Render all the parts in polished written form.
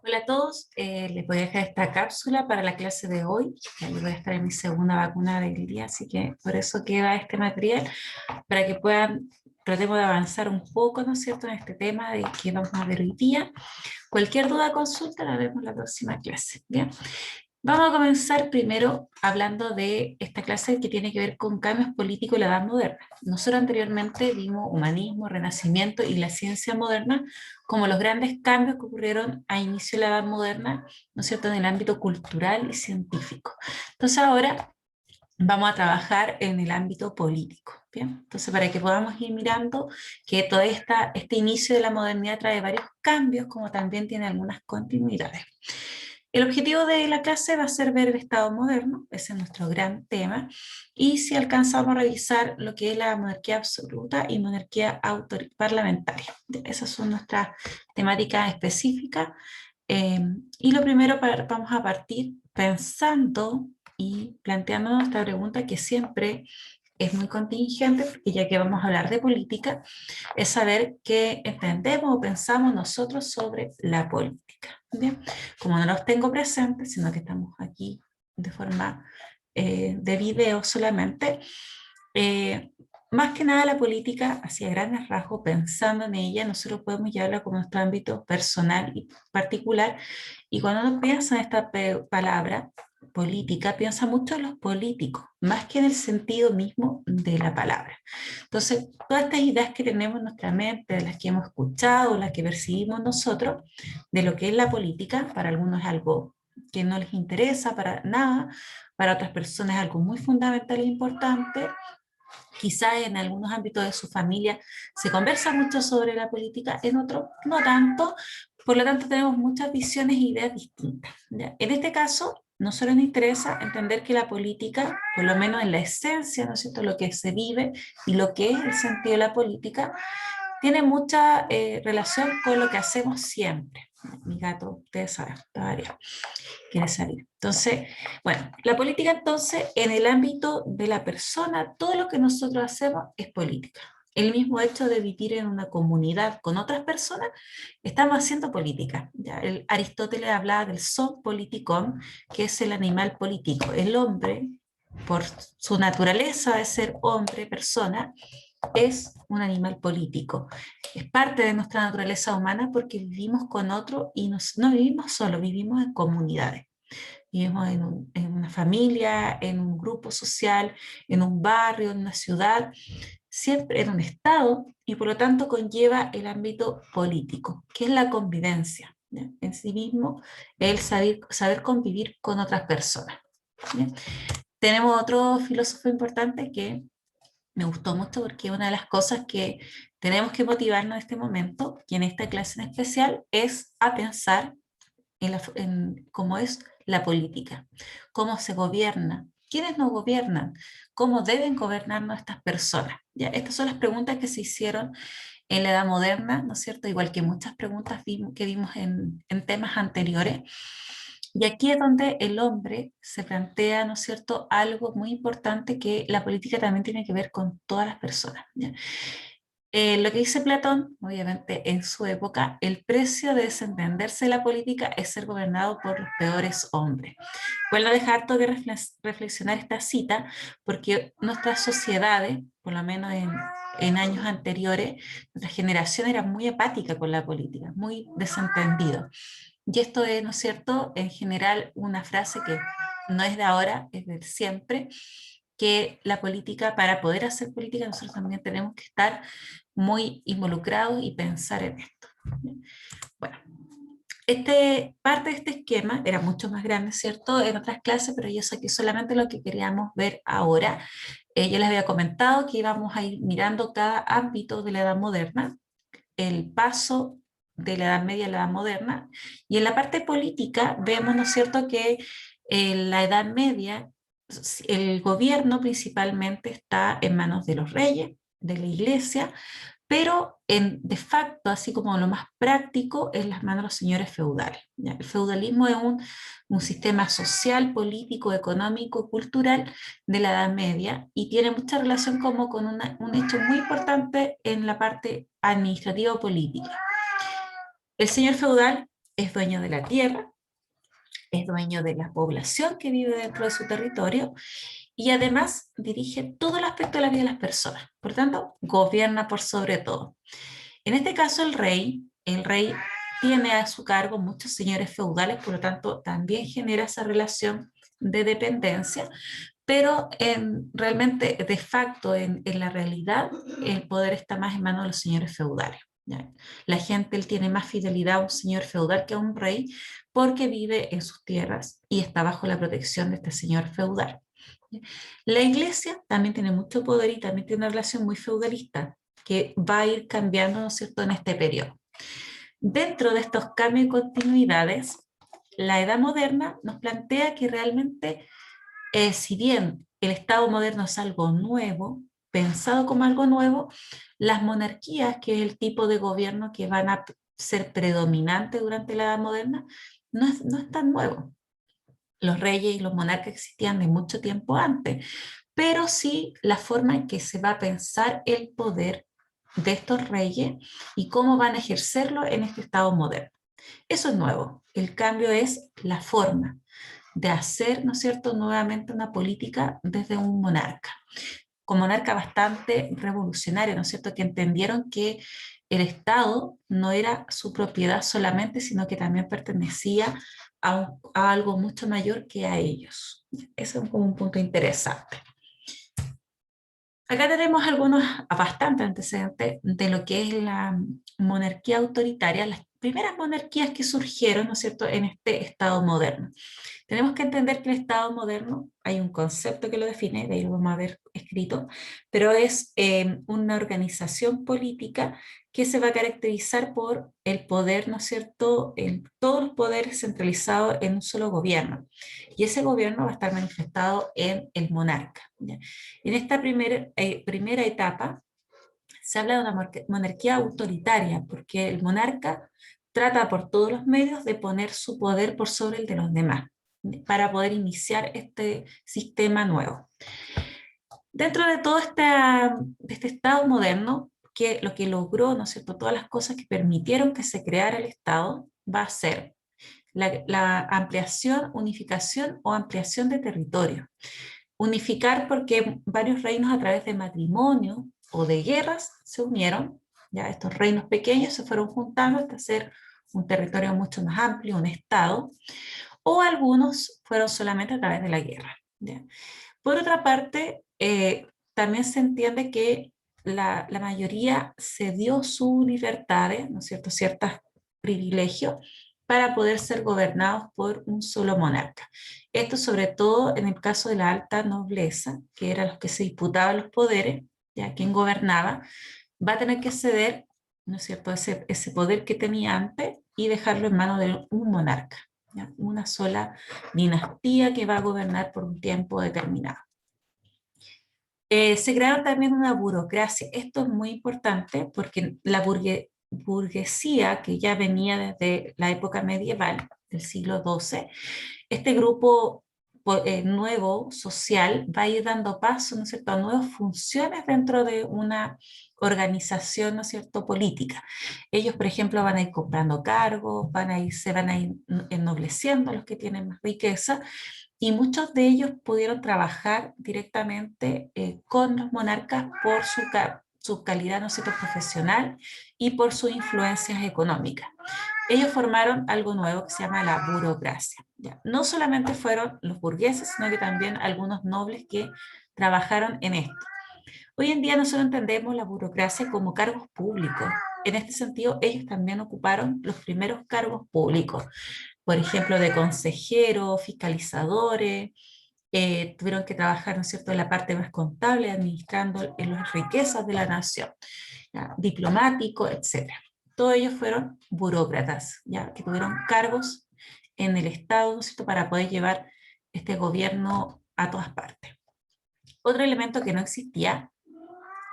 Hola a todos, les voy a dejar esta cápsula para la clase de hoy. Ya yo voy a estar en mi segunda vacuna del día, así que por eso queda este material, para que tratemos de avanzar un poco, ¿no es cierto?, en este tema de que vamos a ver hoy día. Cualquier duda, consulta, la vemos en la próxima clase, ¿bien? Vamos a comenzar primero hablando de esta clase que tiene que ver con cambios políticos en la Edad Moderna. Nosotros anteriormente vimos humanismo, renacimiento y la ciencia moderna como los grandes cambios que ocurrieron a inicio de la Edad Moderna, ¿no es cierto?, en el ámbito cultural y científico. Entonces ahora vamos a trabajar en el ámbito político, ¿bien? Entonces, para que podamos ir mirando que todo este inicio de la modernidad trae varios cambios, como también tiene algunas continuidades. El objetivo de la clase va a ser ver el Estado moderno, ese es nuestro gran tema, y si alcanzamos a revisar lo que es la monarquía absoluta y monarquía parlamentaria. Esas son nuestras temáticas específicas. Y lo primero, vamos a partir pensando y planteándonos esta pregunta que siempre es muy contingente, porque ya que vamos a hablar de política, es saber qué entendemos o pensamos nosotros sobre la política. ¿Bien? Como no los tengo presentes, sino que estamos aquí de forma de video solamente, más que nada la política, hacia grandes rasgos, pensando en ella, nosotros podemos llevarla como nuestro ámbito personal y particular, y cuando uno piensa en esta palabra, política, piensa mucho en los políticos, más que en el sentido mismo de la palabra. Entonces, todas estas ideas que tenemos en nuestra mente, de las que hemos escuchado, las que percibimos nosotros, de lo que es la política, para algunos es algo que no les interesa para nada, para otras personas es algo muy fundamental e importante. Quizá en algunos ámbitos de su familia se conversa mucho sobre la política, en otros no tanto, por lo tanto tenemos muchas visiones e ideas distintas, ¿ya? En este caso, nosotros nos interesa entender que la política, por lo menos en la esencia, ¿no es cierto?, lo que se vive y lo que es el sentido de la política, tiene mucha relación con lo que hacemos siempre. Mi gato, ustedes saben, está variado, quiere salir. Entonces, bueno, la política entonces, en el ámbito de la persona, todo lo que nosotros hacemos es política. El mismo hecho de vivir en una comunidad con otras personas, estamos haciendo política. ¿Ya? Aristóteles hablaba del son politikon, que es el animal político. El hombre, por su naturaleza de ser hombre, persona, es un animal político. Es parte de nuestra naturaleza humana porque vivimos con otro y no vivimos solo, vivimos en comunidades. Vivimos en una familia, en un grupo social, en un barrio, en una ciudad, siempre en un estado, y por lo tanto conlleva el ámbito político, que es la convivencia, ¿ya? En sí mismo, el saber convivir con otras personas, ¿ya? Tenemos otro filósofo importante que me gustó mucho, porque una de las cosas que tenemos que motivarnos en este momento, y en esta clase en especial, es a pensar en cómo es la política, cómo se gobierna, quiénes nos gobiernan, cómo deben gobernarnos estas personas. ¿Ya? Estas son las preguntas que se hicieron en la Edad Moderna, ¿no es cierto? Igual que muchas preguntas que vimos en temas anteriores. Y aquí es donde el hombre se plantea, ¿no es cierto?, algo muy importante, que la política también tiene que ver con todas las personas, ¿ya? Lo que dice Platón, obviamente en su época, el precio de desentenderse de la política es ser gobernado por los peores hombres. Vuelvo a dejar harto de reflexionar esta cita, porque nuestras sociedades, por lo menos en años anteriores, nuestra generación era muy apática con la política, muy desentendido. Y esto es, ¿no es cierto?, en general una frase que no es de ahora, es de siempre, que la política, para poder hacer política, nosotros también tenemos que estar muy involucrados y pensar en esto. Bueno, parte de este esquema era mucho más grande, ¿cierto?, en otras clases, pero yo saqué solamente lo que queríamos ver ahora. Yo les había comentado que íbamos a ir mirando cada ámbito de la Edad Moderna, el paso de la Edad Media a la Edad Moderna, y en la parte política vemos, ¿no es cierto?, que en la Edad Media el gobierno principalmente está en manos de los reyes, de la iglesia, pero de facto, así como lo más práctico, en las manos de los señores feudales, ¿ya? El feudalismo es un sistema social, político, económico, cultural de la Edad Media, y tiene mucha relación como con un hecho muy importante en la parte administrativa o política. El señor feudal es dueño de la tierra, es dueño de la población que vive dentro de su territorio y además dirige todo el aspecto de la vida de las personas. Por tanto, gobierna por sobre todo. En este caso, el rey tiene a su cargo muchos señores feudales, por lo tanto, también genera esa relación de dependencia, pero realmente, de facto, en la realidad, el poder está más en manos de los señores feudales. ¿Ya? La gente él tiene más fidelidad a un señor feudal que a un rey porque vive en sus tierras y está bajo la protección de este señor feudal. ¿Ya? La iglesia también tiene mucho poder y también tiene una relación muy feudalista que va a ir cambiando, ¿no es cierto?, en este periodo. Dentro de estos cambios y continuidades, la edad moderna nos plantea que realmente si bien el Estado moderno es algo nuevo, pensado como algo nuevo, las monarquías, que es el tipo de gobierno que van a ser predominante durante la Edad Moderna, no es tan nuevo. Los reyes y los monarcas existían de mucho tiempo antes, pero sí la forma en que se va a pensar el poder de estos reyes y cómo van a ejercerlo en este Estado moderno. Eso es nuevo. El cambio es la forma de hacer, ¿no es cierto?, nuevamente una política desde un monarca, con monarca bastante revolucionario, ¿no es cierto?, que entendieron que el Estado no era su propiedad solamente, sino que también pertenecía a algo mucho mayor que a ellos. Ese es como un punto interesante. Acá tenemos algunos, bastantes antecedentes de lo que es la monarquía autoritaria, las primeras monarquías que surgieron, ¿no es cierto?, en este Estado moderno. Tenemos que entender que el Estado moderno, hay un concepto que lo define, de ahí lo vamos a ver escrito, pero es una organización política que se va a caracterizar por el poder, ¿no es cierto?, todos los poderes centralizados en un solo gobierno. Y ese gobierno va a estar manifestado en el monarca. ¿Ya? En esta primera etapa se habla de una monarquía autoritaria, porque el monarca trata por todos los medios de poner su poder por sobre el de los demás para poder iniciar este sistema nuevo. Dentro de todo este Estado moderno, que lo que logró, ¿no es cierto?, todas las cosas que permitieron que se creara el Estado, va a ser la ampliación, unificación o ampliación de territorio. Unificar porque varios reinos a través de matrimonio o de guerras se unieron, ya estos reinos pequeños se fueron juntando hasta hacer un territorio mucho más amplio, un Estado, o algunos fueron solamente a través de la guerra. ¿Ya? Por otra parte, también se entiende que la mayoría cedió sus libertades, ¿no es cierto?, ciertos privilegios para poder ser gobernados por un solo monarca. Esto sobre todo en el caso de la alta nobleza, que eran los que se disputaban los poderes, ya quien gobernaba, va a tener que ceder, ¿no es cierto?, ese poder que tenía antes y dejarlo en manos de un monarca, ¿ya? Una sola dinastía que va a gobernar por un tiempo determinado. Se crearon también una burocracia. Esto es muy importante porque la burguesía, que ya venía desde la época medieval, del siglo XII, este grupo nuevo social va a ir dando paso, ¿no es cierto?, a nuevas funciones dentro de una organización, ¿no es cierto?, política. Ellos, por ejemplo, van a ir comprando cargos, se van a ir ennobleciendo los que tienen más riqueza, y muchos de ellos pudieron trabajar directamente con los monarcas por su calidad, ¿no es cierto?, profesional y por sus influencias económicas. Ellos formaron algo nuevo que se llama la burocracia. ¿Ya? No solamente fueron los burgueses, sino que también algunos nobles que trabajaron en esto. Hoy en día nosotros entendemos la burocracia como cargos públicos. En este sentido, ellos también ocuparon los primeros cargos públicos, por ejemplo, de consejeros, fiscalizadores, tuvieron que trabajar, ¿no es cierto?, en la parte más contable, administrando en las riquezas de la nación, ¿ya? Diplomático, etcétera. Todos ellos fueron burócratas, ¿ya?, que tuvieron cargos en el Estado, ¿no es cierto?, para poder llevar este gobierno a todas partes. Otro elemento que no existía,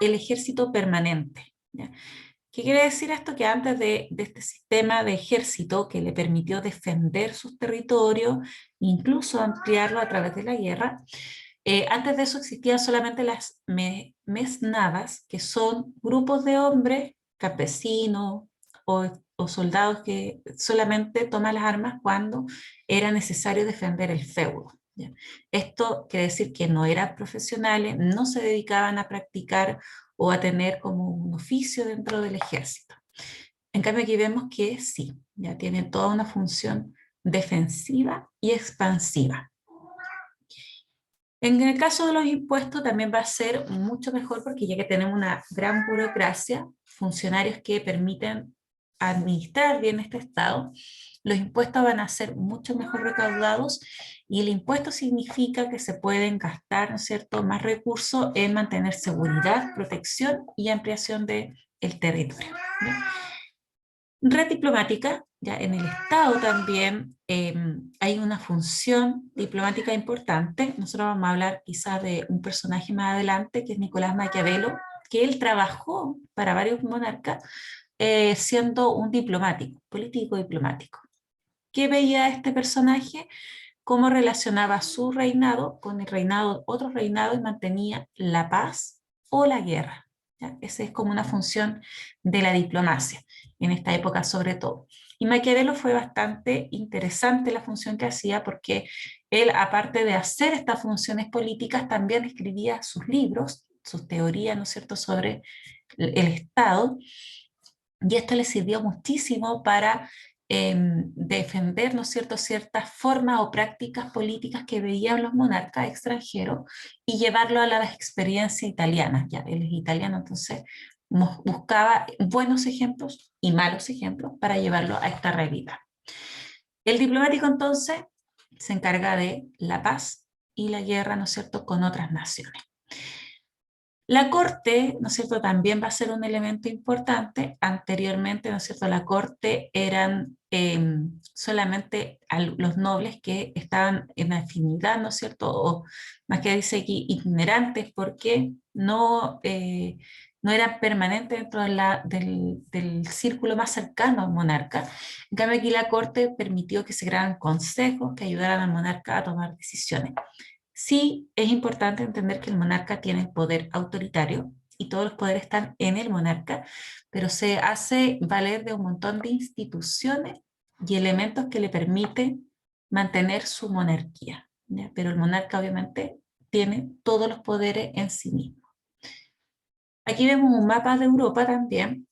el ejército permanente. ¿Ya? ¿Qué quiere decir esto? Que antes de este sistema de ejército que le permitió defender sus territorios, incluso ampliarlo a través de la guerra, antes de eso existían solamente las mesnadas, que son grupos de hombres, campesinos, o soldados que solamente toman las armas cuando era necesario defender el feudo. ¿Ya? Esto quiere decir que no eran profesionales, no se dedicaban a practicar o a tener como un oficio dentro del ejército. En cambio aquí vemos que sí, ya tiene toda una función defensiva y expansiva. En el caso de los impuestos también va a ser mucho mejor porque ya que tenemos una gran burocracia, funcionarios que permiten administrar bien este Estado, los impuestos van a ser mucho mejor recaudados y el impuesto significa que se pueden gastar, ¿no es cierto?, más recursos en mantener seguridad, protección y ampliación del territorio. ¿No? Red diplomática, ya en el Estado también hay una función diplomática importante. Nosotros vamos a hablar quizás de un personaje más adelante, que es Nicolás Maquiavelo, que él trabajó para varios monarcas siendo un diplomático, político diplomático. ¿Qué veía este personaje? Cómo relacionaba su reinado con el reinado de otros reinados y mantenía la paz o la guerra. ¿Ya? Esa es como una función de la diplomacia, en esta época sobre todo. Y Maquiavelo fue bastante interesante la función que hacía porque él, aparte de hacer estas funciones políticas, también escribía sus libros, sus teorías, ¿no es cierto?, sobre el Estado, y esto le sirvió muchísimo para defender, ¿no es cierto?, ciertas formas o prácticas políticas que veían los monarcas extranjeros y llevarlo a las experiencias italianas. Ya, él es italiano, entonces buscaba buenos ejemplos y malos ejemplos para llevarlo a esta realidad. El diplomático entonces se encarga de la paz y la guerra, ¿no es cierto?, con otras naciones. La corte, ¿no es cierto?, también va a ser un elemento importante. Anteriormente, ¿no es cierto?, la corte eran solamente los nobles que estaban en afinidad, ¿no es cierto?, o más que dice aquí, itinerantes, porque no eran permanentes dentro del círculo más cercano al monarca. En cambio, aquí la corte permitió que se crearan consejos que ayudaran al monarca a tomar decisiones. Sí, es importante entender que el monarca tiene poder autoritario y todos los poderes están en el monarca, pero se hace valer de un montón de instituciones y elementos que le permiten mantener su monarquía, ¿ya? Pero el monarca obviamente tiene todos los poderes en sí mismo. Aquí vemos un mapa de Europa también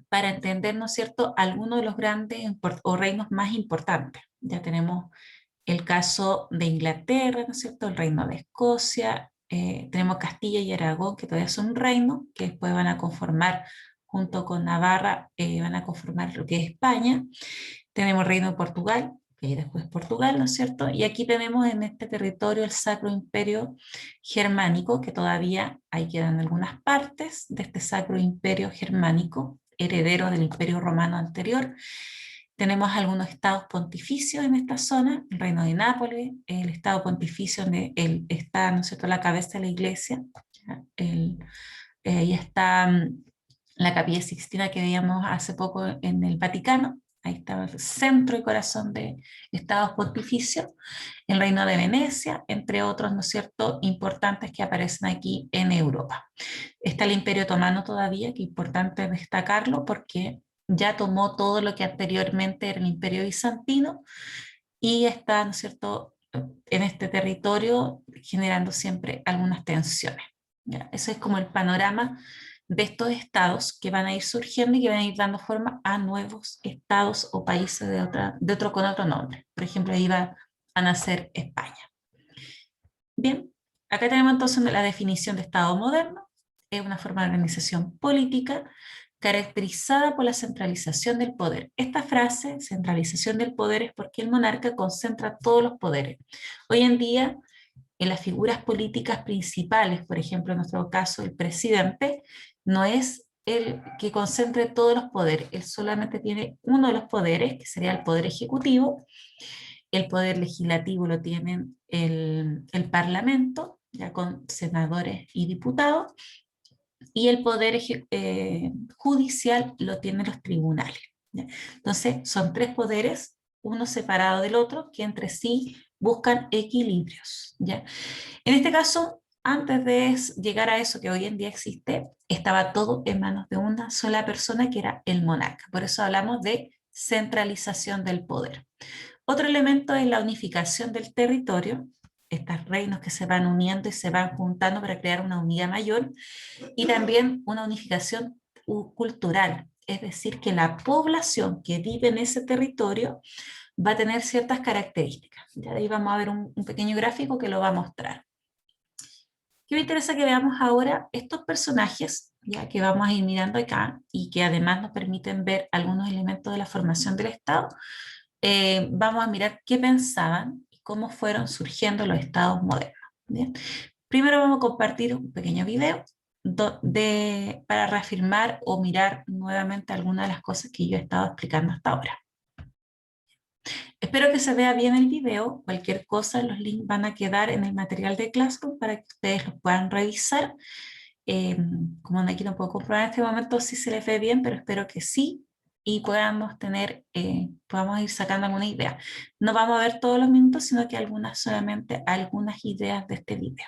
para entender, ¿no es cierto?, algunos de los grandes o reinos más importantes. Ya tenemos el caso de Inglaterra, ¿no es cierto?, el reino de Escocia, tenemos Castilla y Aragón, que todavía son reinos, que después van a conformar, junto con Navarra, van a conformar lo que es España. Tenemos el reino de Portugal, que después Portugal, ¿no es cierto? Y aquí tenemos en este territorio el Sacro Imperio Germánico, que todavía ahí quedan algunas partes de este Sacro Imperio Germánico, heredero del Imperio Romano anterior. Tenemos algunos estados pontificios en esta zona, el reino de Nápoles, el estado pontificio donde está, ¿no es cierto?, la cabeza de la iglesia, ahí está la Capilla Sixtina que veíamos hace poco en el Vaticano, ahí está el centro y corazón de estados pontificios, el reino de Venecia, entre otros, ¿no es cierto?, importantes que aparecen aquí en Europa. Está el Imperio Otomano todavía, que es importante destacarlo porque ya tomó todo lo que anteriormente era el Imperio Bizantino y está, ¿no es cierto?, en este territorio generando siempre algunas tensiones. ¿Ya? Ese es como el panorama de estos estados que van a ir surgiendo y que van a ir dando forma a nuevos estados o países con otro nombre. Por ejemplo, ahí va a nacer España. Bien, acá tenemos entonces la definición de Estado moderno. Es una forma de organización política caracterizada por la centralización del poder. Esta frase, centralización del poder, es porque el monarca concentra todos los poderes. Hoy en día, en las figuras políticas principales, por ejemplo, en nuestro caso, el presidente, no es el que concentre todos los poderes, él solamente tiene uno de los poderes, que sería el poder ejecutivo. El poder legislativo lo tienen el Parlamento, ya con senadores y diputados, y el poder judicial lo tienen los tribunales. ¿Ya? Entonces, son tres poderes, uno separado del otro, que entre sí buscan equilibrios. ¿Ya? En este caso, antes de llegar a eso que hoy en día existe, estaba todo en manos de una sola persona que era el monarca. Por eso hablamos de centralización del poder. Otro elemento es la unificación del territorio, estos reinos que se van uniendo y se van juntando para crear una unidad mayor, y también una unificación cultural, es decir, que la población que vive en ese territorio va a tener ciertas características. Ya de ahí vamos a ver un pequeño gráfico que lo va a mostrar. ¿Qué me interesa que veamos ahora? Estos personajes, ya que vamos a ir mirando acá y que además nos permiten ver algunos elementos de la formación del Estado. Vamos a mirar qué pensaban y cómo fueron surgiendo los estados modernos. ¿Bien? Primero vamos a compartir un pequeño video para reafirmar o mirar nuevamente algunas de las cosas que yo he estado explicando hasta ahora. Espero que se vea bien el video. Cualquier cosa, los links van a quedar en el material de Classroom para que ustedes los puedan revisar. Como aquí no puedo comprobar en este momento si se les ve bien, pero espero que sí y podamos ir sacando alguna idea. No vamos a ver todos los minutos, sino que solamente algunas ideas de este video.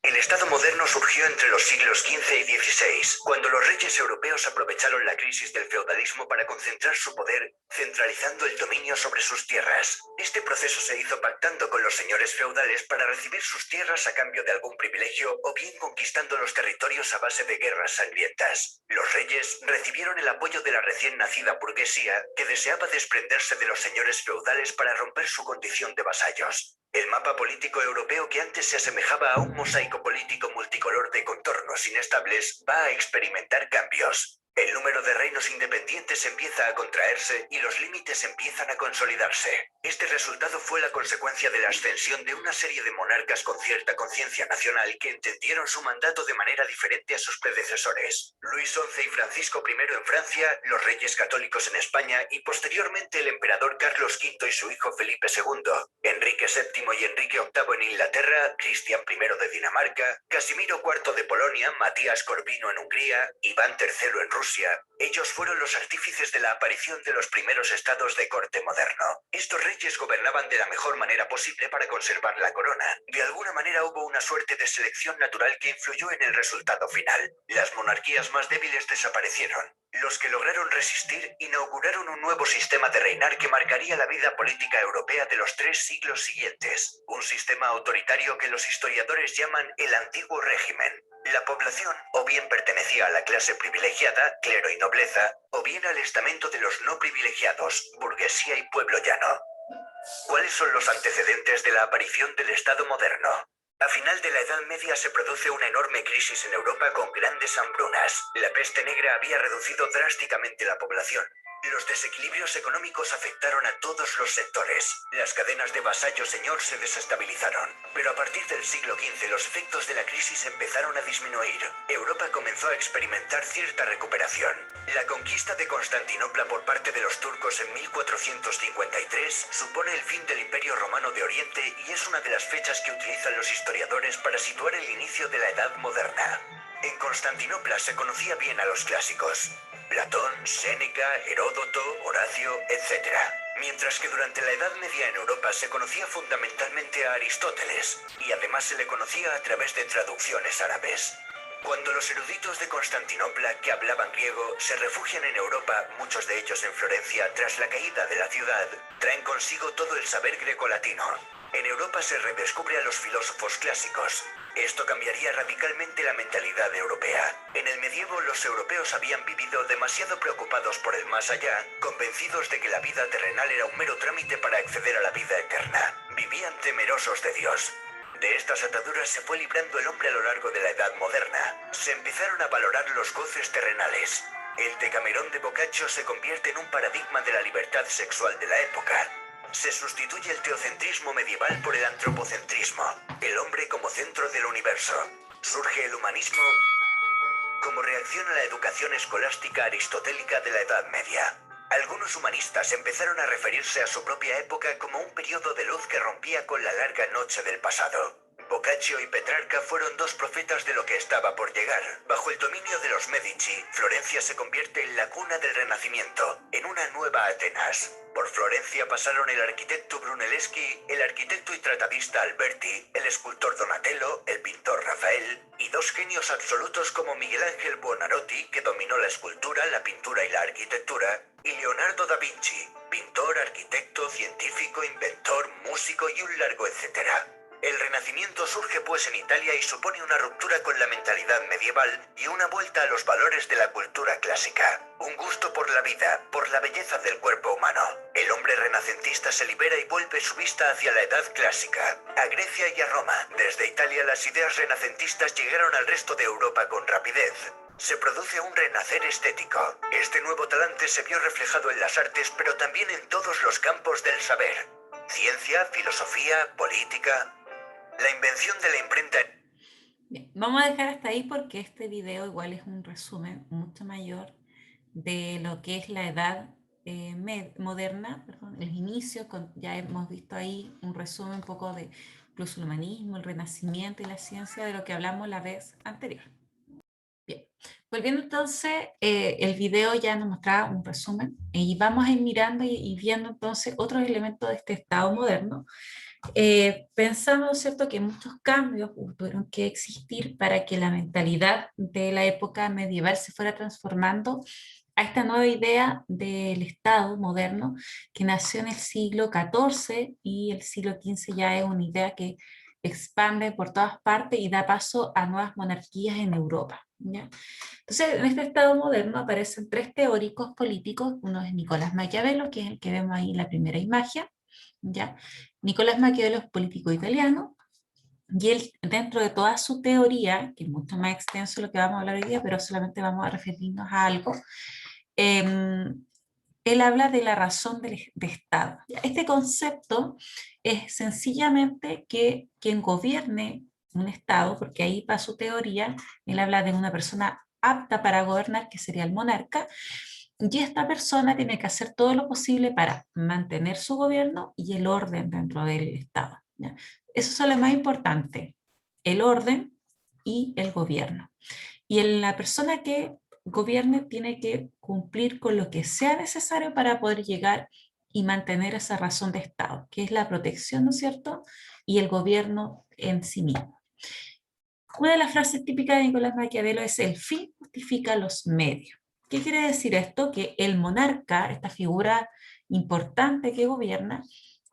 El Estado moderno surgió entre los siglos XV y XVI, cuando los reyes europeos aprovecharon la crisis del feudalismo para concentrar su poder, centralizando el dominio sobre sus tierras. Este proceso se hizo pactando con los señores feudales para recibir sus tierras a cambio de algún privilegio o bien conquistando los territorios a base de guerras sangrientas. Los reyes recibieron el apoyo de la recién nacida burguesía, que deseaba desprenderse de los señores feudales para romper su condición de vasallos. El mapa político europeo, que antes se asemejaba a un mosaico político multicolor de contornos inestables, va a experimentar cambios. El número de reinos independientes empieza a contraerse y los límites empiezan a consolidarse. Este resultado fue la consecuencia de la ascensión de una serie de monarcas con cierta conciencia nacional que entendieron su mandato de manera diferente a sus predecesores. Luis XI y Francisco I en Francia, los reyes católicos en España y posteriormente el emperador Carlos V y su hijo Felipe II, Enrique VII y Enrique VIII en Inglaterra, Cristian I de Dinamarca, Casimiro IV de Polonia, Matías Corvino en Hungría, Iván III en Rusia. Ellos fueron los artífices de la aparición de los primeros estados de corte moderno. Estos reyes gobernaban de la mejor manera posible para conservar la corona. De alguna manera hubo una suerte de selección natural que influyó en el resultado final. Las monarquías más débiles desaparecieron. Los que lograron resistir inauguraron un nuevo sistema de reinar que marcaría la vida política europea de los 3 siglos siguientes. Un sistema autoritario que los historiadores llaman el Antiguo Régimen. La población o bien pertenecía a la clase privilegiada, clero y nobleza, o bien al estamento de los no privilegiados, burguesía y pueblo llano. ¿Cuáles son los antecedentes de la aparición del Estado moderno? A final de la Edad Media se produce una enorme crisis en Europa con grandes hambrunas. La peste negra había reducido drásticamente la población. Los desequilibrios económicos afectaron a todos los sectores. Las cadenas de vasallo-señor se desestabilizaron. Pero a partir del siglo XV los efectos de la crisis empezaron a disminuir. Europa comenzó a experimentar cierta recuperación. La conquista de Constantinopla por parte de los turcos en 1453 supone el fin del Imperio Romano de Oriente y es una de las fechas que utilizan los historiadores para situar el inicio de la Edad Moderna. En Constantinopla se conocía bien a los clásicos: Platón, Séneca, Heródoto, Horacio, etc. Mientras que durante la Edad Media en Europa se conocía fundamentalmente a Aristóteles, y además se le conocía a través de traducciones árabes. Cuando los eruditos de Constantinopla, que hablaban griego, se refugian en Europa, muchos de ellos en Florencia, tras la caída de la ciudad, traen consigo todo el saber grecolatino. En Europa se redescubre a los filósofos clásicos. Esto cambiaría radicalmente la mentalidad europea. En el medievo los europeos habían vivido demasiado preocupados por el más allá, convencidos de que la vida terrenal era un mero trámite para acceder a la vida eterna. Vivían temerosos de Dios. De estas ataduras se fue librando el hombre a lo largo de la Edad Moderna. Se empezaron a valorar los goces terrenales. El Decamerón de Boccaccio se convierte en un paradigma de la libertad sexual de la época. Se sustituye el teocentrismo medieval por el antropocentrismo, el hombre como centro del universo. Surge el humanismo como reacción a la educación escolástica aristotélica de la Edad Media. Algunos humanistas empezaron a referirse a su propia época como un periodo de luz que rompía con la larga noche del pasado. Boccaccio y Petrarca fueron dos profetas de lo que estaba por llegar. Bajo el dominio de los Medici, Florencia se convierte en la cuna del Renacimiento, en una nueva Atenas. Por Florencia pasaron el arquitecto Brunelleschi, el arquitecto y tratadista Alberti, el escultor Donatello, el pintor Rafael, y dos genios absolutos como Miguel Ángel Buonarroti, que dominó la escultura, la pintura y la arquitectura, y Leonardo da Vinci, pintor, arquitecto, científico, inventor, músico y un largo etcétera. El Renacimiento surge pues en Italia y supone una ruptura con la mentalidad medieval y una vuelta a los valores de la cultura clásica. Un gusto por la vida, por la belleza del cuerpo humano. El hombre renacentista se libera y vuelve su vista hacia la edad clásica, a Grecia y a Roma. Desde Italia las ideas renacentistas llegaron al resto de Europa con rapidez. Se produce un renacer estético. Este nuevo talante se vio reflejado en las artes, pero también en todos los campos del saber. Ciencia, filosofía, política. La invención de la imprenta. Bien, vamos a dejar hasta ahí porque este video igual es un resumen mucho mayor de lo que es la edad moderna, perdón, los inicios, ya hemos visto ahí un resumen un poco de incluso el humanismo, el renacimiento y la ciencia de lo que hablamos la vez anterior. Bien, volviendo entonces, el video ya nos mostraba un resumen y vamos a ir mirando y viendo entonces otros elementos de este estado moderno. Pensamos, ¿cierto?, que muchos cambios tuvieron que existir para que la mentalidad de la época medieval se fuera transformando a esta nueva idea del Estado moderno que nació en el siglo XIV y el siglo XV ya es una idea que expande por todas partes y da paso a nuevas monarquías en Europa, ¿ya? Entonces, en este Estado moderno aparecen tres teóricos políticos. Uno es Nicolás Maquiavelo, que es el que vemos ahí en la primera imagen, ¿ya? Nicolás Maquiavelo es político italiano, y él, dentro de toda su teoría, que es mucho más extenso de lo que vamos a hablar hoy día, pero solamente vamos a referirnos a algo, él habla de la razón de Estado. Este concepto es sencillamente que quien gobierne un Estado, porque ahí para su teoría, él habla de una persona apta para gobernar, que sería el monarca, y esta persona tiene que hacer todo lo posible para mantener su gobierno y el orden dentro del Estado, ¿ya? Eso es lo más importante, el orden y el gobierno. Y la persona que gobierne tiene que cumplir con lo que sea necesario para poder llegar y mantener esa razón de Estado, que es la protección, ¿no es cierto?, y el gobierno en sí mismo. Una de las frases típicas de Nicolás Maquiavelo es: el fin justifica los medios. ¿Qué quiere decir esto? Que el monarca, esta figura importante que gobierna,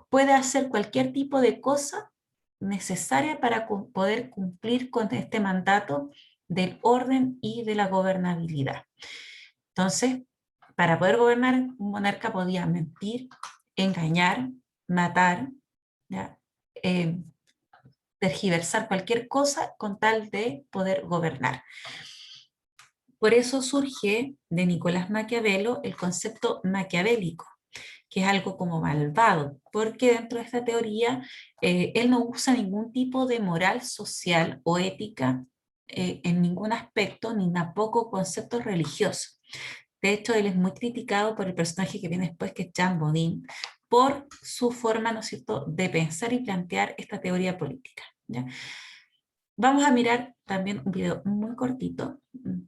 puede hacer cualquier tipo de cosa necesaria para poder cumplir con este mandato del orden y de la gobernabilidad. Entonces, para poder gobernar, un monarca podía mentir, engañar, matar, ¿ya? Tergiversar cualquier cosa con tal de poder gobernar. Por eso surge de Nicolás Maquiavelo el concepto maquiavélico, que es algo como malvado, porque dentro de esta teoría él no usa ningún tipo de moral social o ética en ningún aspecto, ni tampoco conceptos religiosos. De hecho, él es muy criticado por el personaje que viene después, que es Jean Bodin, por su forma, ¿no es cierto?, de pensar y plantear esta teoría política, ¿ya? Vamos a mirar también un video muy cortito,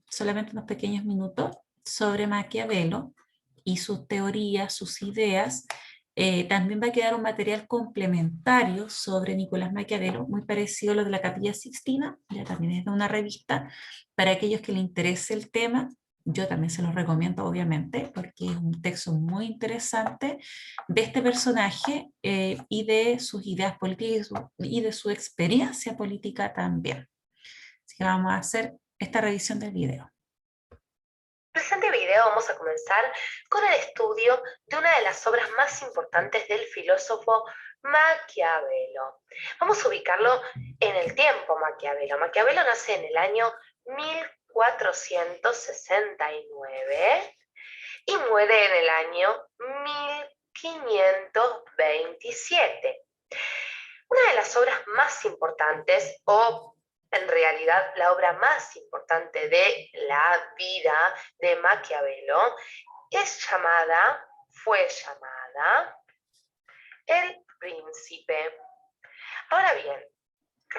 solamente unos pequeños minutos, sobre Maquiavelo y sus teorías, sus ideas. También va a quedar un material complementario sobre Nicolás Maquiavelo, muy parecido a lo de la Capilla Sixtina, ya también es de una revista, para aquellos que les interese el tema. Yo también se los recomiendo, obviamente, porque es un texto muy interesante de este personaje y de sus ideas políticas y de su experiencia política también. Así que vamos a hacer esta revisión del video. En el presente video vamos a comenzar con el estudio de una de las obras más importantes del filósofo Maquiavelo. Vamos a ubicarlo en el tiempo. Maquiavelo nace en el año 1469 y muere en el año 1527. Una de las obras más importantes, o en realidad la obra más importante de la vida de Maquiavelo, fue llamada El Príncipe. Ahora bien,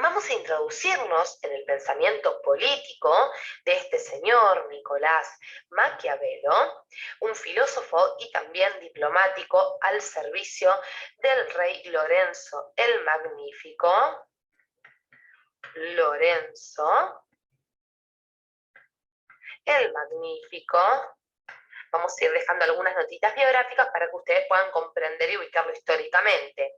Vamos a introducirnos en el pensamiento político de este señor Nicolás Maquiavelo, un filósofo y también diplomático al servicio del rey Lorenzo el Magnífico. Lorenzo el Magnífico. Vamos a ir dejando algunas notitas biográficas para que ustedes puedan comprender y ubicarlo históricamente.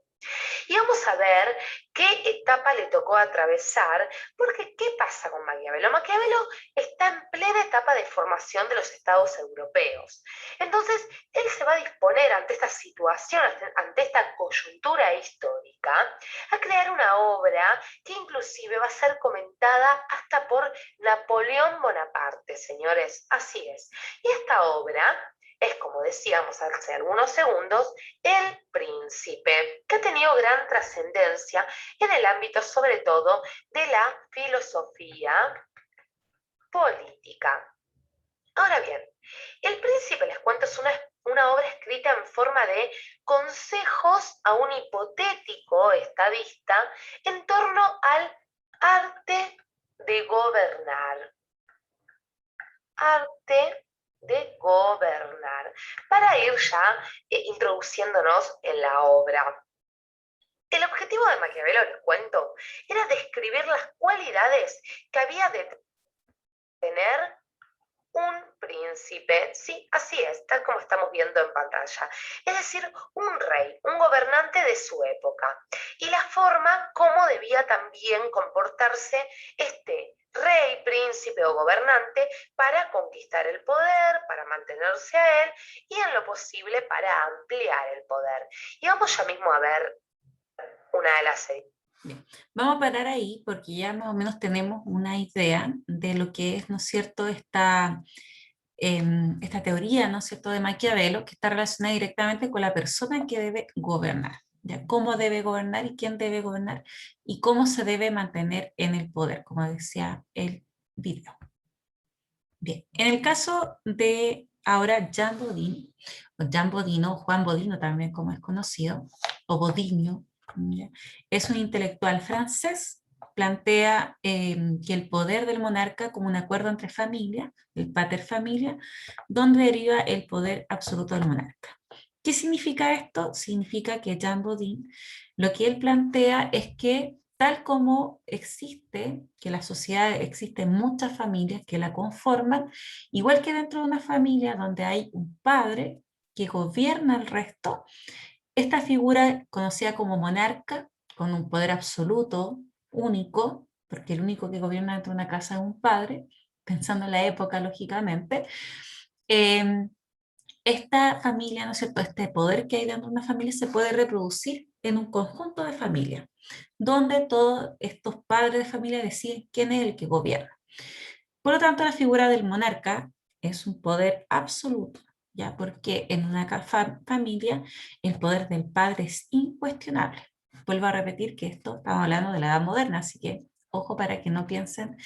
Y vamos a ver qué etapa le tocó atravesar, porque ¿qué pasa con Maquiavelo? Maquiavelo está en plena etapa de formación de los estados europeos. Entonces, él se va a disponer ante esta situación, ante esta coyuntura histórica, a crear una obra que inclusive va a ser comentada hasta por Napoleón Bonaparte, señores. Así es. Y esta obra es, como decíamos hace algunos segundos, El Príncipe, que ha tenido gran trascendencia en el ámbito sobre todo de la filosofía política. Ahora bien, El Príncipe, les cuento, es una obra escrita en forma de consejos a un hipotético estadista en torno al arte de gobernar. Arte de gobernar, para ir ya introduciéndonos en la obra. El objetivo de Maquiavelo, les cuento, era describir las cualidades que había de tener un príncipe. Sí, así es, tal como estamos viendo en pantalla. Es decir, un rey, un gobernante de su época. Y la forma como debía también comportarse este rey, príncipe o gobernante para conquistar el poder, para mantenerse a él y en lo posible para ampliar el poder. Y vamos ya mismo a ver una de las series. Bien, vamos a parar ahí porque ya más o menos tenemos una idea de lo que es, ¿no es cierto?, esta teoría, ¿no es cierto?, de Maquiavelo, que está relacionada directamente con la persona que debe gobernar, ¿ya? Cómo debe gobernar y quién debe gobernar y cómo se debe mantener en el poder, como decía el video. Bien, en el caso de ahora Jean Bodin, o Jean Bodin o Juan Bodino también como es conocido, o Bodinho, ¿ya? Es un intelectual francés, plantea que el poder del monarca como un acuerdo entre familias, el pater familia, donde deriva el poder absoluto del monarca. ¿Qué significa esto? Significa que Jean Bodin, lo que él plantea es que tal como existe, que la sociedad existen muchas familias que la conforman, igual que dentro de una familia donde hay un padre que gobierna el resto, esta figura conocida como monarca, con un poder absoluto, único, porque el único que gobierna dentro de una casa es un padre, pensando en la época lógicamente, esta familia, ¿no es cierto?, este poder que hay dentro de una familia se puede reproducir en un conjunto de familias, donde todos estos padres de familia deciden quién es el que gobierna. Por lo tanto, la figura del monarca es un poder absoluto, ¿ya? Porque en una familia el poder del padre es incuestionable. Vuelvo a repetir que esto estamos hablando de la edad moderna, así que ojo para que no piensen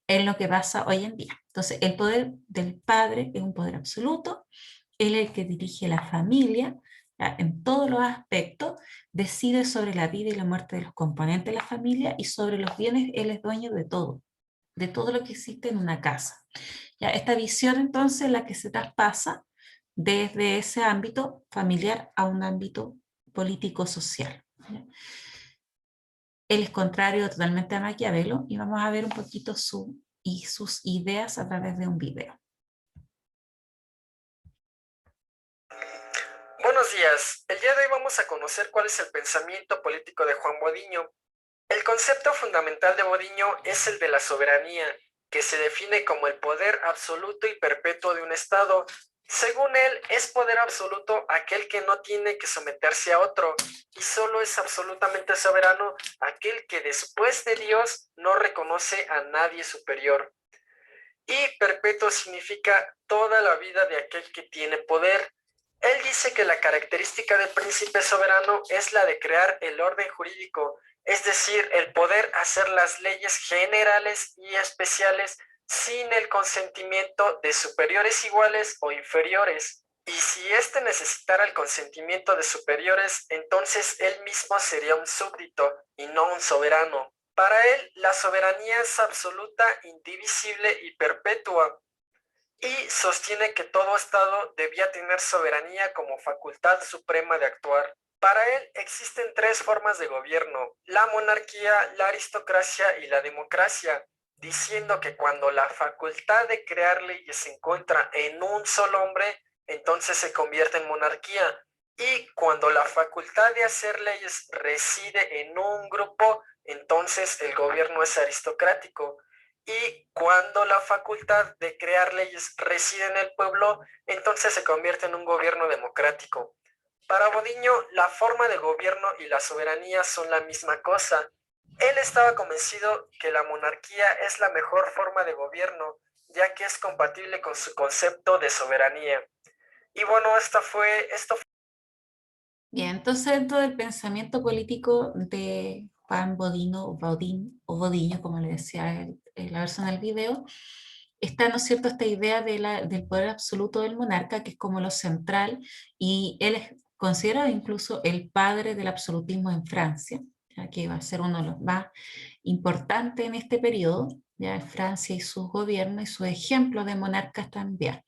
en lo que pasa hoy en día. Entonces, el poder del padre es un poder absoluto, él es el que dirige la familia, ¿ya? En todos los aspectos, decide sobre la vida y la muerte de los componentes de la familia y sobre los bienes, él es dueño de todo lo que existe en una casa. ¿Ya? Esta visión entonces es la que se traspasa desde ese ámbito familiar a un ámbito político-social. Él es contrario totalmente a Maquiavelo y vamos a ver un poquito sus ideas a través de un video. Buenos días, el día de hoy vamos a conocer cuál es el pensamiento político de Juan Bodinho. El concepto fundamental de Bodinho es el de la soberanía, que se define como el poder absoluto y perpetuo de un Estado. Según él, es poder absoluto aquel que no tiene que someterse a otro, y solo es absolutamente soberano aquel que después de Dios no reconoce a nadie superior. Y perpetuo significa toda la vida de aquel que tiene poder. Él dice que la característica del príncipe soberano es la de crear el orden jurídico, es decir, el poder hacer las leyes generales y especiales sin el consentimiento de superiores iguales o inferiores. Y si éste necesitara el consentimiento de superiores, entonces él mismo sería un súbdito y no un soberano. Para él, la soberanía es absoluta, indivisible y perpetua, y sostiene que todo Estado debía tener soberanía como facultad suprema de actuar. Para él existen tres formas de gobierno: la monarquía, la aristocracia y la democracia, diciendo que cuando la facultad de crear leyes se encuentra en un solo hombre, entonces se convierte en monarquía, y cuando la facultad de hacer leyes reside en un grupo, entonces el gobierno es aristocrático. Y cuando la facultad de crear leyes reside en el pueblo, entonces se convierte en un gobierno democrático. Para Bodiño, la forma de gobierno y la soberanía son la misma cosa. Él estaba convencido que la monarquía es la mejor forma de gobierno, ya que es compatible con su concepto de soberanía. Y bueno, esto fue. Bien, entonces dentro del pensamiento político de Juan Bodino, o Bodín, o Bodiño, como le decía la versión del video, está, ¿no es cierto?, esta idea del poder absoluto del monarca, que es como lo central, y él es considerado incluso el padre del absolutismo en Francia, ya que va a ser uno de los más importantes en este periodo, ya en Francia y sus gobiernos y sus ejemplos de monarcas también.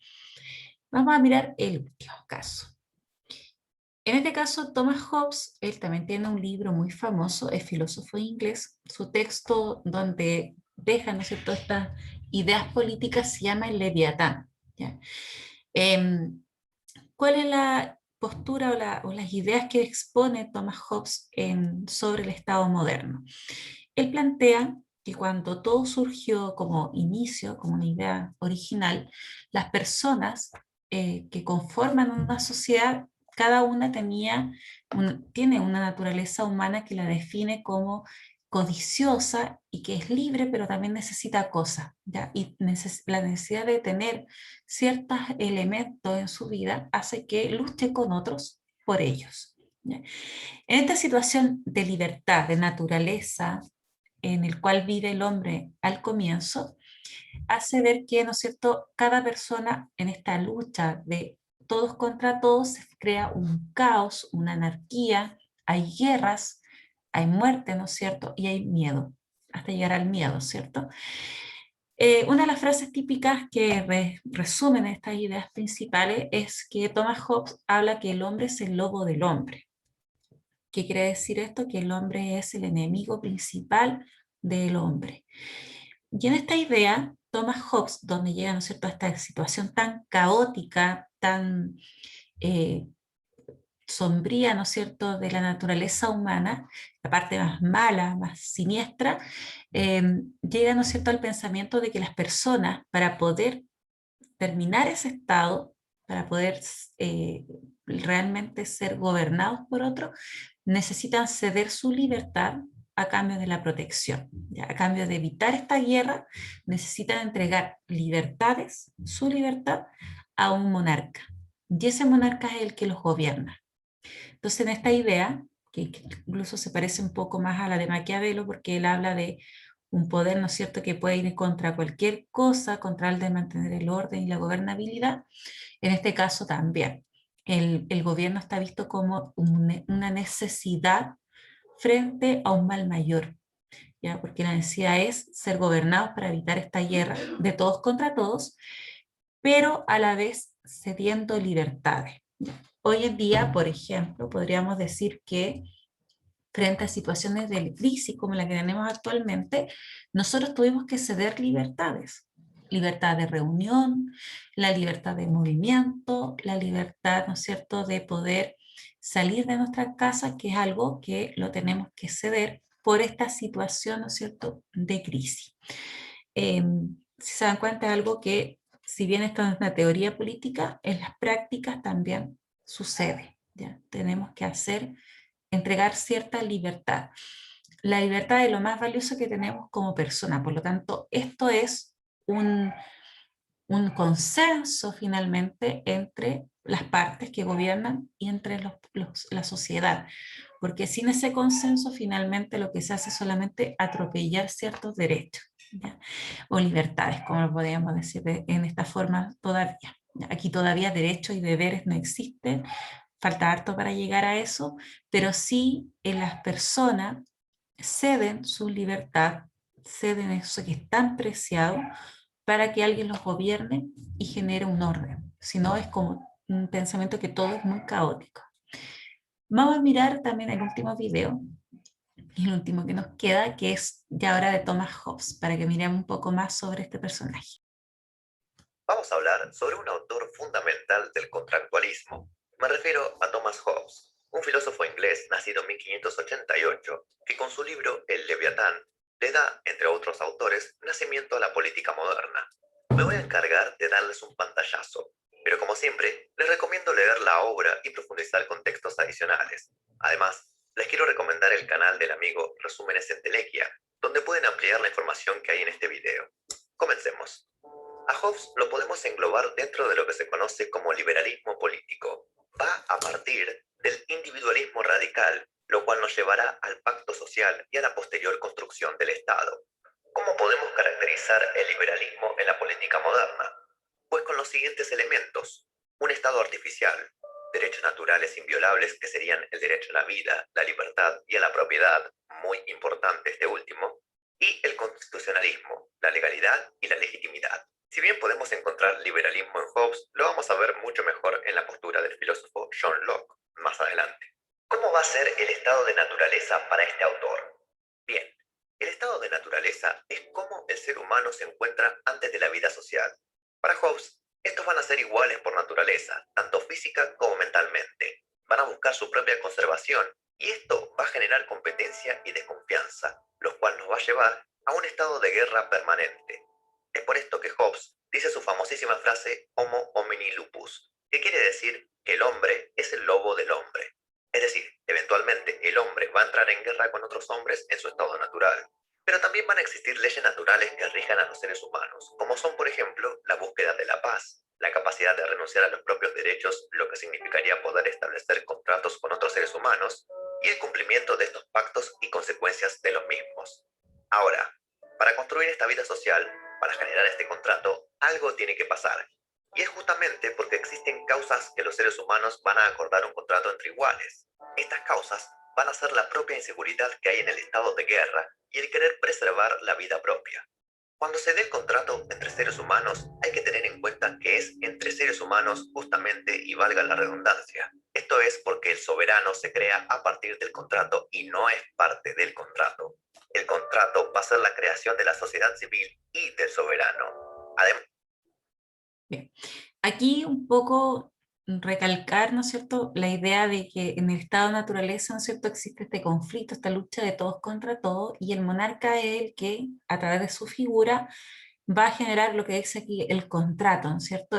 Vamos a mirar el último caso. En este caso, Thomas Hobbes, él también tiene un libro muy famoso, es filósofo inglés. Su texto donde deja, ¿no es cierto?, estas ideas políticas se llama El Leviatán, ¿ya? ¿Cuál es la postura o las ideas que expone Thomas Hobbes sobre el Estado moderno? Él plantea que cuando todo surgió como inicio, como una idea original, las personas que conforman una sociedad, cada una tiene una naturaleza humana que la define como codiciosa y que es libre, pero también necesita cosas, ¿ya? Y la necesidad de tener ciertos elementos en su vida hace que luche con otros por ellos, ¿ya? En esta situación de libertad, de naturaleza, en el cual vive el hombre al comienzo, hace ver que, ¿no es cierto?, cada persona en esta lucha de todos contra todos se crea un caos, una anarquía, hay guerras, hay muerte, ¿no es cierto?, y hay miedo, hasta llegar al miedo, ¿cierto? Una de las frases típicas que resumen estas ideas principales es que Thomas Hobbes habla que el hombre es el lobo del hombre. ¿Qué quiere decir esto? Que el hombre es el enemigo principal del hombre. Y en esta idea, Thomas Hobbes, donde llega, ¿no es cierto?, a esta situación tan caótica, tan eh, sombría, ¿no es cierto?, de la naturaleza humana, la parte más mala, más siniestra, llega, ¿no es cierto?, al pensamiento de que las personas, para poder terminar ese estado, para poder realmente ser gobernados por otro, necesitan ceder su libertad a cambio de la protección. ¿Ya? A cambio de evitar esta guerra, necesitan entregar libertades, su libertad, a un monarca. Y ese monarca es el que los gobierna. Entonces, en esta idea, que incluso se parece un poco más a la de Maquiavelo, porque él habla de un poder, ¿no es cierto?, que puede ir contra cualquier cosa, contra el de mantener el orden y la gobernabilidad. En este caso también, el gobierno está visto como una necesidad frente a un mal mayor, ¿ya? Porque la necesidad es ser gobernados para evitar esta guerra de todos contra todos, pero a la vez cediendo libertades. Hoy en día, por ejemplo, podríamos decir que frente a situaciones de crisis como la que tenemos actualmente, nosotros tuvimos que ceder libertades. Libertad de reunión, la libertad de movimiento, la libertad, ¿no es cierto?, de poder salir de nuestra casa, que es algo que lo tenemos que ceder por esta situación, ¿no es cierto?, de crisis. Si se dan cuenta, es algo que, si bien esto es una teoría política, en las prácticas también sucede, ¿ya? Tenemos que entregar cierta libertad. La libertad es lo más valioso que tenemos como persona, por lo tanto, esto es un consenso finalmente entre las partes que gobiernan y entre la sociedad, porque sin ese consenso finalmente lo que se hace es solamente atropellar ciertos derechos, ¿ya? O libertades, como lo podríamos decir en esta forma todavía. Aquí todavía derechos y deberes no existen, falta harto para llegar a eso, pero sí en las personas ceden su libertad, ceden eso que es tan preciado para que alguien los gobierne y genere un orden. Si no, es como un pensamiento que todo es muy caótico. Vamos a mirar también el último video, y el último que nos queda, que es ya ahora de Thomas Hobbes, para que miremos un poco más sobre este personaje. Vamos a hablar sobre un autor fundamental del contractualismo. Me refiero a Thomas Hobbes, un filósofo inglés nacido en 1588, que con su libro El Leviatán le da, entre otros autores, nacimiento a la política moderna. Me voy a encargar de darles un pantallazo, pero como siempre, les recomiendo leer la obra y profundizar con textos adicionales. Además, les quiero recomendar el canal del amigo Resúmenes en Telequia, donde pueden ampliar la información que hay en este video. Comencemos. A Hobbes lo podemos englobar dentro de lo que se conoce como liberalismo político. Va a partir del individualismo radical, lo cual nos llevará al pacto social y a la posterior construcción del Estado. ¿Cómo podemos caracterizar el liberalismo en la política moderna? Pues con los siguientes elementos: un Estado artificial, derechos naturales inviolables que serían el derecho a la vida, la libertad y a la propiedad, muy importante este último, y el constitucionalismo, la legalidad y la legitimidad. Si bien podemos encontrar liberalismo en Hobbes, lo vamos a ver mucho mejor en la postura del filósofo John Locke más adelante. ¿Cómo va a ser el estado de naturaleza para este autor? Bien, el estado de naturaleza es cómo el ser humano se encuentra antes de la vida social. Para Hobbes, estos van a ser iguales por naturaleza, tanto física como mentalmente. Van a buscar su propia conservación, y esto va a generar competencia y desconfianza, lo cual nos va a llevar a un estado de guerra permanente. Es por esto que Hobbes dice su famosísima frase Homo homini lupus, que quiere decir que el hombre es el lobo del hombre. Es decir, eventualmente el hombre va a entrar en guerra con otros hombres en su estado natural. Pero también van a existir leyes naturales que rijan a los seres humanos, como son, por ejemplo, la búsqueda de la paz, la capacidad de renunciar a los propios derechos, lo que significaría poder establecer contratos con otros seres humanos, y el cumplimiento de estos pactos y consecuencias de los mismos. Ahora, para construir esta vida social, para generar este contrato, algo tiene que pasar. Y es justamente porque existen causas que los seres humanos van a acordar un contrato entre iguales. Estas causas van a ser la propia inseguridad que hay en el estado de guerra y el querer preservar la vida propia. Cuando se dé el contrato entre seres humanos, hay que tener en cuenta que es entre seres humanos justamente, y valga la redundancia. Esto es porque el soberano se crea a partir del contrato y no es parte del contrato. El contrato va a ser la creación de la sociedad civil y del soberano. Además, Bien. Aquí un poco recalcar, ¿no es cierto?, la idea de que en el estado de naturaleza, ¿no es cierto?, existe este conflicto, esta lucha de todos contra todos, y el monarca es el que, a través de su figura, va a generar lo que dice aquí el contrato, ¿no es cierto?,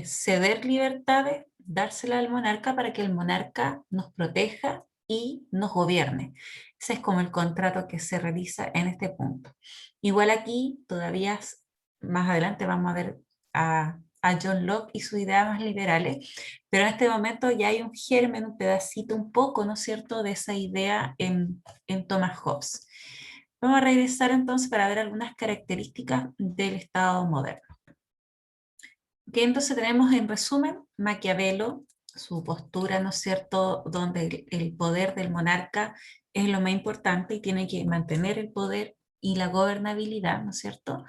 ceder libertades, dársela al monarca para que el monarca nos proteja y nos gobierne. Ese es como el contrato que se realiza en este punto. Igual aquí, todavía más adelante vamos a ver a John Locke y sus ideas más liberales, pero en este momento ya hay un germen, un pedacito, un poco, ¿no es cierto?, de esa idea en Thomas Hobbes. Vamos a regresar entonces para ver algunas características del Estado moderno. Que entonces tenemos en resumen Maquiavelo, su postura, ¿no es cierto?, donde el poder del monarca es lo más importante y tiene que mantener el poder y la gobernabilidad, ¿no es cierto?,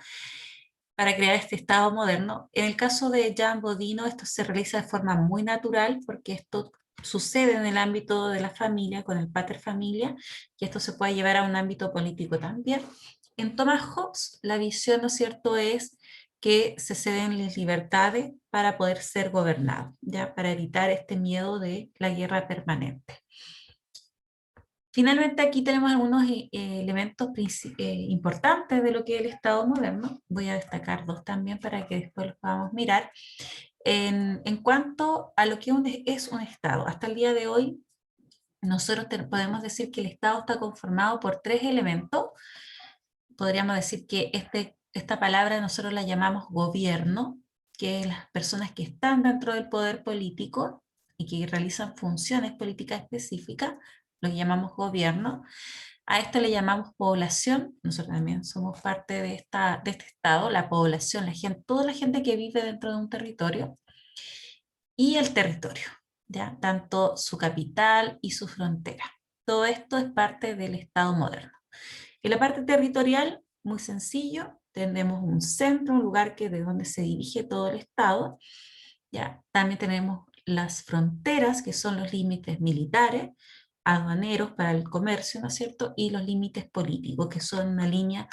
para crear este Estado moderno. En el caso de Jean Bodino, esto se realiza de forma muy natural porque esto sucede en el ámbito de la familia, con el pater familia, y esto se puede llevar a un ámbito político también. En Thomas Hobbes, la visión, ¿no es cierto?, es que se ceden las libertades para poder ser gobernado, ya para evitar este miedo de la guerra permanente. Finalmente aquí tenemos algunos elementos importantes de lo que es el Estado moderno. Voy a destacar dos también para que después los podamos mirar. En cuanto a lo que es un Estado, hasta el día de hoy nosotros podemos decir que el Estado está conformado por tres elementos. Podríamos decir que esta palabra nosotros la llamamos gobierno, que es las personas que están dentro del poder político y que realizan funciones políticas específicas, lo llamamos gobierno. A esto le llamamos población, nosotros también somos parte de este estado, la población, toda la gente que vive dentro de un territorio, y el territorio, ¿ya? Tanto su capital y su frontera. Todo esto es parte del Estado moderno. En la parte territorial, muy sencillo, tenemos un centro, un lugar que de donde se dirige todo el Estado. ¿Ya? También tenemos las fronteras, que son los límites militares, aduaneros para el comercio, ¿no es cierto? Y los límites políticos, que son una línea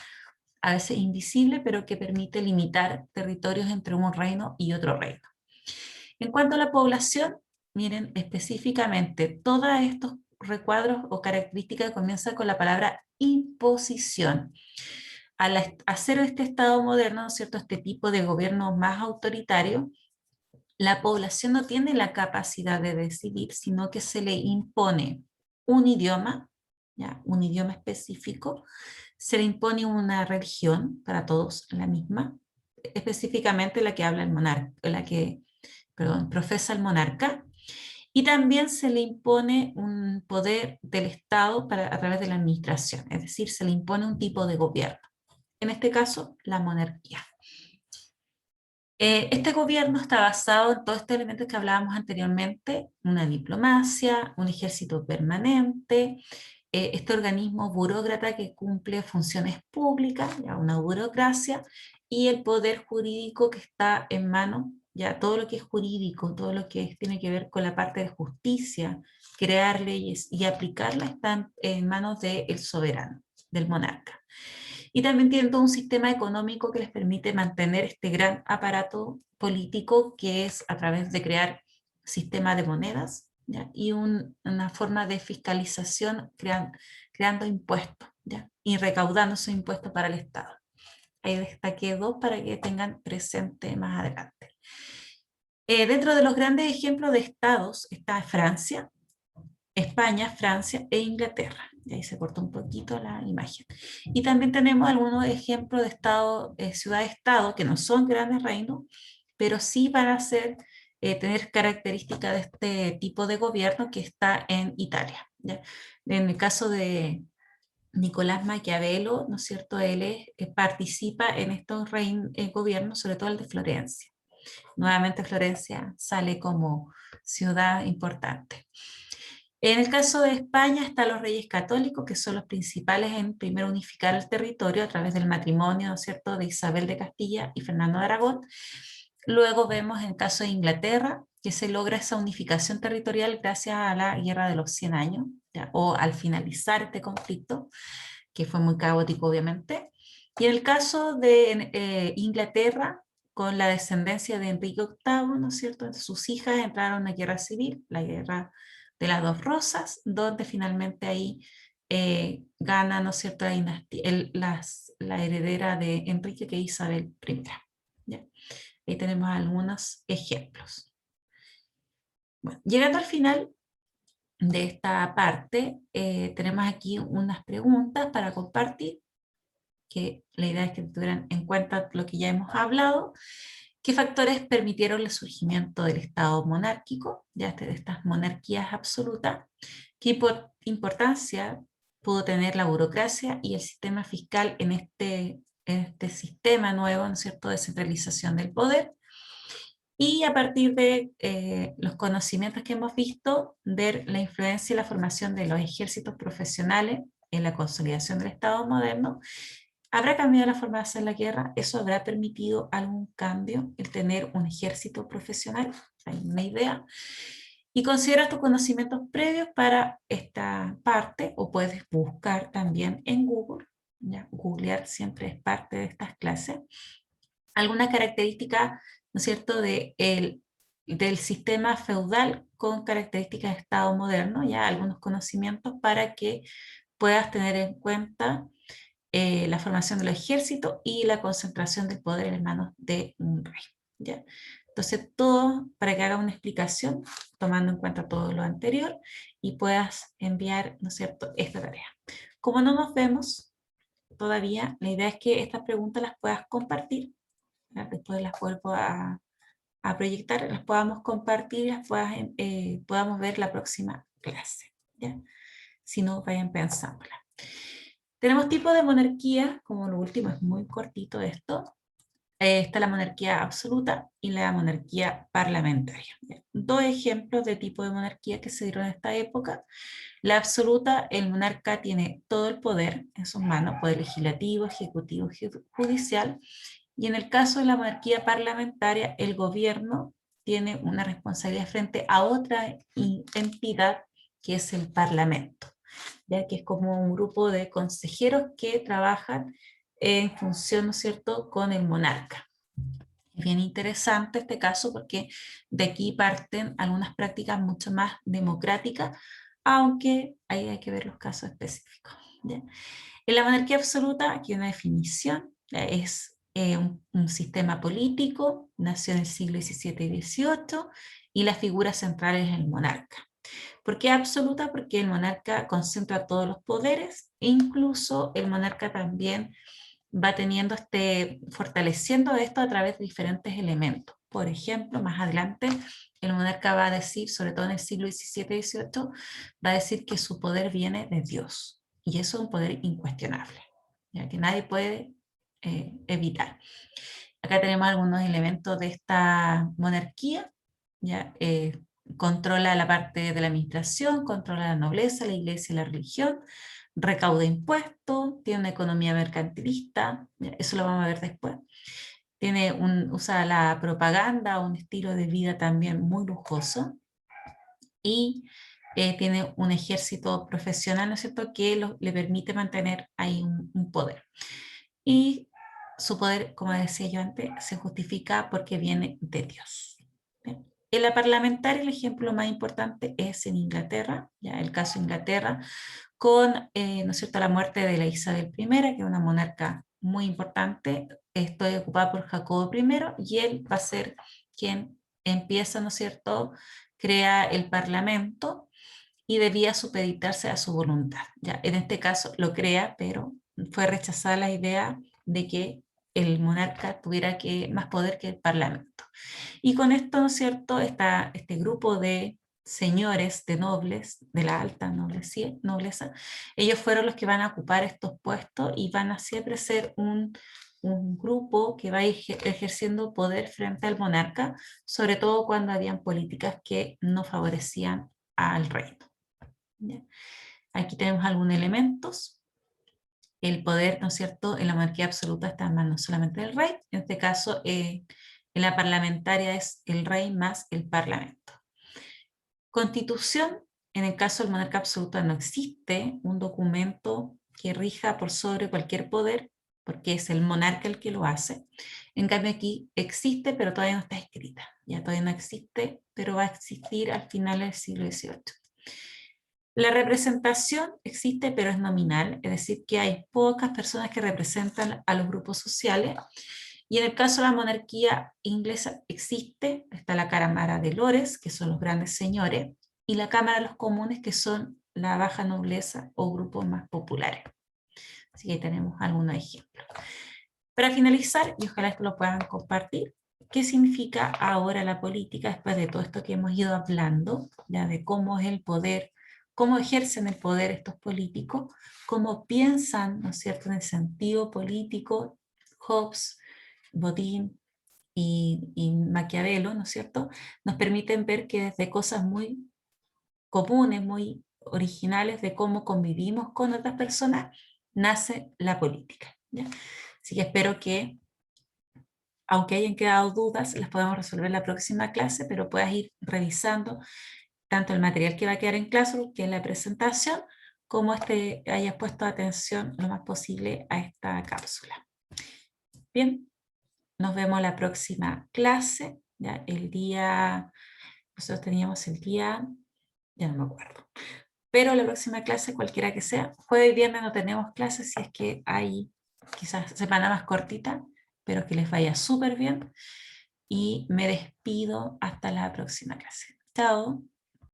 a veces invisible, pero que permite limitar territorios entre un reino y otro reino. En cuanto a la población, miren específicamente, todos estos recuadros o características comienzan con la palabra imposición. Al hacer este Estado moderno, ¿no es cierto?, este tipo de gobierno más autoritario, la población no tiene la capacidad de decidir, sino que se le impone un idioma, ¿ya? Un idioma específico, se le impone una religión, para todos la misma, específicamente la que habla el monarca, profesa el monarca, y también se le impone un poder del Estado a través de la administración, es decir, se le impone un tipo de gobierno, en este caso la monarquía. Este gobierno está basado en todos estos elementos que hablábamos anteriormente, una diplomacia, un ejército permanente, este organismo burócrata que cumple funciones públicas, ya una burocracia, y el poder jurídico que está en manos, ya todo lo que es jurídico, todo lo que tiene que ver con la parte de justicia, crear leyes y aplicarlas están en manos del soberano, del monarca. Y también tienen todo un sistema económico que les permite mantener este gran aparato político que es a través de crear sistema de monedas, ¿ya? Y una forma de fiscalización creando impuestos, ¿ya? Y recaudando esos impuestos para el Estado. Ahí destaqué dos para que tengan presente más adelante. Dentro de los grandes ejemplos de estados está Francia, España, Francia e Inglaterra. Y ahí se cortó un poquito la imagen. Y también tenemos algunos ejemplos de estado, ciudad-estado, que no son grandes reinos, pero sí van a tener características de este tipo de gobierno que está en Italia, ¿ya? En el caso de Nicolás Maquiavelo, ¿no es cierto? Él participa en estos gobiernos, sobre todo el de Florencia. Nuevamente Florencia sale como ciudad importante. En el caso de España están los reyes católicos, que son los principales en primero unificar el territorio a través del matrimonio, ¿no es cierto?, de Isabel de Castilla y Fernando de Aragón. Luego vemos en el caso de Inglaterra que se logra esa unificación territorial gracias a la Guerra de los 100 años, ¿ya? O al finalizar este conflicto, que fue muy caótico obviamente. Y en el caso de Inglaterra, con la descendencia de Enrique VIII, ¿no es cierto?, sus hijas entraron a guerra civil, la guerra de las dos rosas, donde finalmente ahí gana, ¿no es cierto?, la dinastía, la heredera de Enrique, que es Isabel I. ¿Ya? Ahí tenemos algunos ejemplos. Bueno, llegando al final de esta parte, tenemos aquí unas preguntas para compartir, que la idea es que tuvieran en cuenta lo que ya hemos hablado. ¿Qué factores permitieron el surgimiento del Estado monárquico, ya de estas monarquías absolutas? ¿Qué importancia pudo tener la burocracia y el sistema fiscal en este sistema nuevo, ¿no es cierto?, de centralización del poder? Y a partir de los conocimientos que hemos visto, ver la influencia y la formación de los ejércitos profesionales en la consolidación del Estado moderno. ¿Habrá cambiado la forma de hacer la guerra? ¿Eso habrá permitido algún cambio, el tener un ejército profesional? Hay una idea. Y considera tus conocimientos previos para esta parte, o puedes buscar también en Google, ¿ya? Googlear siempre es parte de estas clases. Alguna característica, ¿no es cierto?, del sistema feudal con características de Estado moderno, ya algunos conocimientos para que puedas tener en cuenta la formación del ejército y la concentración del poder en manos de un rey, ¿ya? Entonces, todo para que haga una explicación, tomando en cuenta todo lo anterior, y puedas enviar, ¿no es cierto?, esta tarea. Como no nos vemos todavía, la idea es que estas preguntas las puedas compartir, ¿ya? Después las vuelvo a proyectar, las podamos compartir y las podamos ver la próxima clase, ¿ya? Si no, vayan pensándola. Tenemos tipos de monarquía, como lo último es muy cortito esto. está la monarquía absoluta y la monarquía parlamentaria. Dos ejemplos de tipo de monarquía que se dieron en esta época. La absoluta, el monarca tiene todo el poder en sus manos, poder legislativo, ejecutivo, judicial, y en el caso de la monarquía parlamentaria, el gobierno tiene una responsabilidad frente a otra entidad que es el Parlamento, ya que es como un grupo de consejeros que trabajan en función, ¿no es cierto?, con el monarca. Es bien interesante este caso porque de aquí parten algunas prácticas mucho más democráticas, aunque ahí hay que ver los casos específicos. ¿Ya? En la monarquía absoluta, aquí hay una definición, es un sistema político, nació en el siglo XVII y XVIII, y la figura central es el monarca. ¿Por qué absoluta? Porque el monarca concentra todos los poderes, e incluso el monarca también va teniendo fortaleciendo esto a través de diferentes elementos. Por ejemplo, más adelante, el monarca va a decir, sobre todo en el siglo XVII y XVIII, va a decir que su poder viene de Dios. Y eso es un poder incuestionable, ya que nadie puede evitar. Acá tenemos algunos elementos de esta monarquía, ya, controla la parte de la administración, controla la nobleza, la iglesia y la religión, recauda impuestos, tiene una economía mercantilista, eso lo vamos a ver después. Usa la propaganda, un estilo de vida también muy lujoso, y tiene un ejército profesional, ¿no es cierto?, que le permite mantener ahí un poder. Y su poder, como decía yo antes, se justifica porque viene de Dios. ¿Bien? En la parlamentaria, el ejemplo más importante es en Inglaterra, ya el caso de Inglaterra, con ¿no es cierto?, la muerte de la Isabel I, que es una monarca muy importante. Esto es ocupada por Jacobo I, y él va a ser quien empieza, ¿no es cierto?, crea el parlamento y debía supeditarse a su voluntad. Ya, en este caso lo crea, pero fue rechazada la idea de que el monarca tuviera más poder que el parlamento. Y con esto, ¿no es cierto?, está este grupo de señores, de nobles, de la alta nobleza, ellos fueron los que van a ocupar estos puestos y van a siempre ser un grupo que va ejerciendo poder frente al monarca, sobre todo cuando habían políticas que no favorecían al reino. ¿Ya? Aquí tenemos algunos elementos. El poder, ¿no es cierto?, en la monarquía absoluta está en manos solamente del rey. En este caso, en la parlamentaria es el rey más el parlamento. Constitución, en el caso del monarca absoluta no existe un documento que rija por sobre cualquier poder, porque es el monarca el que lo hace. En cambio aquí existe, pero todavía no está escrita. Ya todavía no existe, pero va a existir al final del siglo XVIII. La representación existe, pero es nominal, es decir, que hay pocas personas que representan a los grupos sociales. Y en el caso de la monarquía inglesa existe, está la Cámara de Lores, que son los grandes señores, y la Cámara de los Comunes, que son la baja nobleza o grupos más populares. Así que tenemos algunos ejemplos. Para finalizar, y ojalá esto lo puedan compartir, ¿qué significa ahora la política después de todo esto que hemos ido hablando, ya de cómo es el poder, cómo ejercen el poder estos políticos, cómo piensan, ¿no es cierto?, en el sentido político, Hobbes, Bodin y Maquiavelo, ¿no es cierto?, nos permiten ver que desde cosas muy comunes, muy originales de cómo convivimos con otras personas, nace la política, ¿ya? Así que espero que, aunque hayan quedado dudas, las podamos resolver en la próxima clase, pero puedas ir revisando tanto el material que va a quedar en Classroom, que es la presentación, como hayas puesto atención lo más posible a esta cápsula. Bien, nos vemos la próxima clase, ¿ya? Nosotros teníamos el día, ya no me acuerdo, pero la próxima clase, cualquiera que sea, jueves y viernes no tenemos clases, si es que hay quizás semana más cortita, pero que les vaya súper bien, y me despido hasta la próxima clase. Chao.